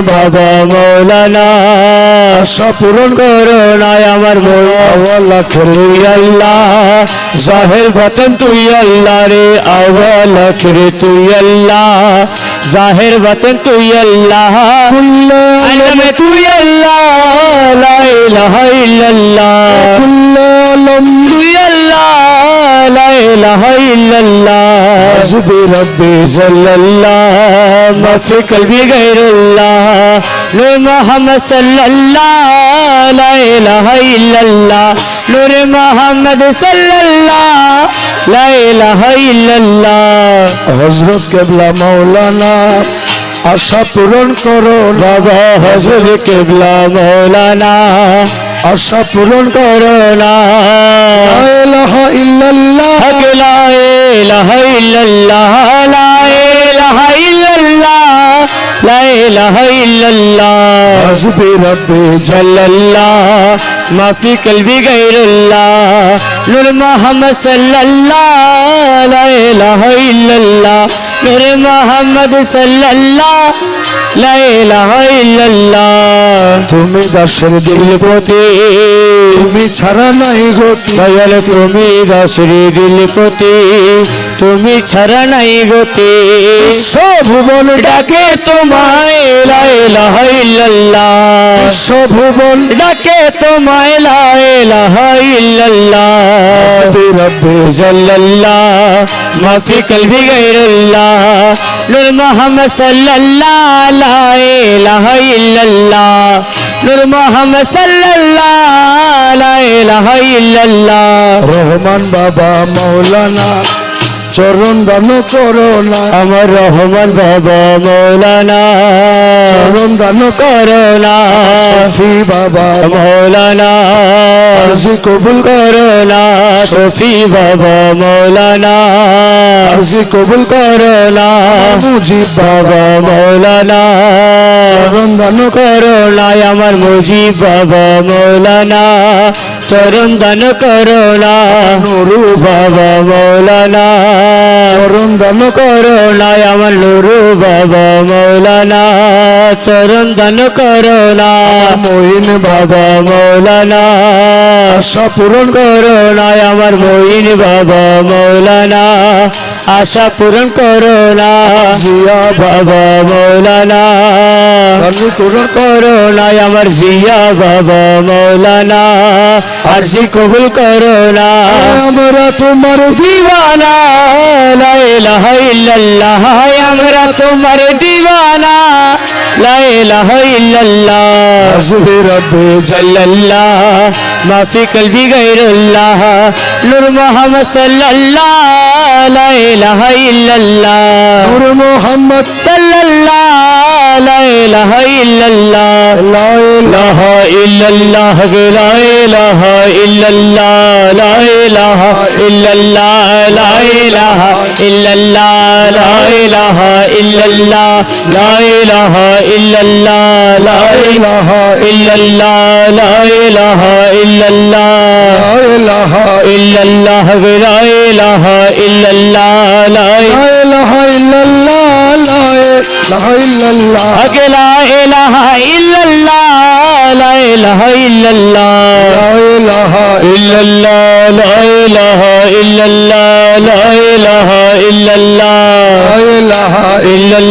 বাবা মৌলানা আশা পূরণ করো না আমার মৌলা তুই আল্লাহ জাহির বাতিন তুই আল্লাহ রে আওয়াল আখির তুই আল্লাহ জাহির বাতিন তুই আল্লাহ কুল্লু আলম তুই আল্লাহ লা ইলাহা ইল্লাল্লাহ কুল্লু আলম তুই আল্লাহ লা ইলাহা ইল্লাল্লাহ হাসবি রব্বি জাল্লাল্লাহ মা ফি কলবি গায়রুল্লাহ নূর মুহাম্মদ সাল্লাল্লাহ লা ইলাহা ইল্লাল্লাহ নূর মুহাম্মদ সাল্লাল্লাহ লা ইলাহা ইল্লাল্লাহ হযরত কিবলা মাওলানা আশা পূরণ করো বাবা হযরত কিবলা মাওলানা আশা পূরণ করো না লা ইলাহা ইল্লাল্লাহ লা ইলাহা ইল্লাল্লাহ লা ইলাহা ইল্লাল্লাহ লা ইলাহা ইল্লাল্লাহ হাসবি রব্বি জাল্লাল্লাহ মা ফি কলবি গায়রুল্লাহ নূর মুহাম্মদ সাল্লাল্লাহ লা ইলাহা ইল্লাল্লাহ নূর মুহাম্মদ সাল্লাল্লাহ লা ইলাহা ইল্লাল্লাহ তুমি দাসের দিলপতি তুমি ছাড়া নাই গতি দয়াল তুমি দাসের দিলপতি তুমি ছাড়া নাই গতি সভুবন ডাকে তোমায় লা ইলাহা ইল্লাল্লাহ সভুবন ডাকে তোমায় লা ইলাহা ইল্লাল্লাহ হাসবি রব্বি জাল্লাল্লাহ মা ফি কলবি গায়রুল্লাহ নূর মুহাম্মদ সাল্লাল্লাহ লা ইলাহা ইল্লাল্লাহ নূর মুহাম্মদ সাল্লাল্লাহ লা ইলাহা ইল্লাল্লাহ রহমান বাবা মাওলানা চরণ দান করো না আমার রহমান বাবা মৌলানা চরণ দান করো না শফি বাবা মৌলানা আরজি কবুল করো না শফি বাবা মৌলানা আরজি কবুল করো না মুজিব বাবা মৌলানা চরণ দান করো না আমার মুজিব বাবা মৌলানা চরণ দান করো না নুরু বাবা মৌলানা চরণ দান করো না আমার নুরু বাবা মৌলানা চরণ দান করো না মঈন বাবা মৌলানা আশা পূরণ করো না আমার মঈন বাবা মৌলানা আশা পূরণ করো না জিয়া বাবা মৌলানা আরজি পূরণ করো না আমার জিয়া বাবা মৌলানা আরজি কবুল করো না আমরা তোমার দিওয়ানা লা ইলাহা ইল্লাল্লাহ আমরা তোমার দিওয়ানা লা ইলাহা ইল্লাল্লাহ হাসবি রব্বি জাল্লাল্লাহ মা ফি কলবি গায়রুল্লাহ নূর মুহাম্মদ সাল্লাল্লাহ লা ইলাহা ইল্লাল্লাহ নূর মুহাম্মদ সাল্লাল্লাহ লা ইলাহা ইল্লাল্লাহ লা ইলাহা ইল্লাল্লাহ লা ইলাহা ইল্লাল্লাহ লা ইলাহা ইল্লাল্লাহ লা ইলাহা ইল্লাল্লাহ লা ইলাহা ইল্লাল্লাহ লা ইলাহা ইল্লাল্লাহ লা ইলাহা ইল্লাল্লাহ লা ইলাহা ইল্লাল্লাহ লা ইলাহা ইল্লাল্লাহ লা ইলাহা ইল্লাল্লাহ লা ইলাহা ইল্লাল্লাহ লা ইলাহা ইল্লাল্লাহ লা ইলাহা ইল্লাল্লাহ লা ইলাহা ইল্লাল্লাহ লা ইলাহা ইল্লাল্লাহ লা ইলাহা ইল্লাল্লাহ লা ইলাহা ইল্লাল্লাহ লা ইলাহা ইল্লাল্লাহ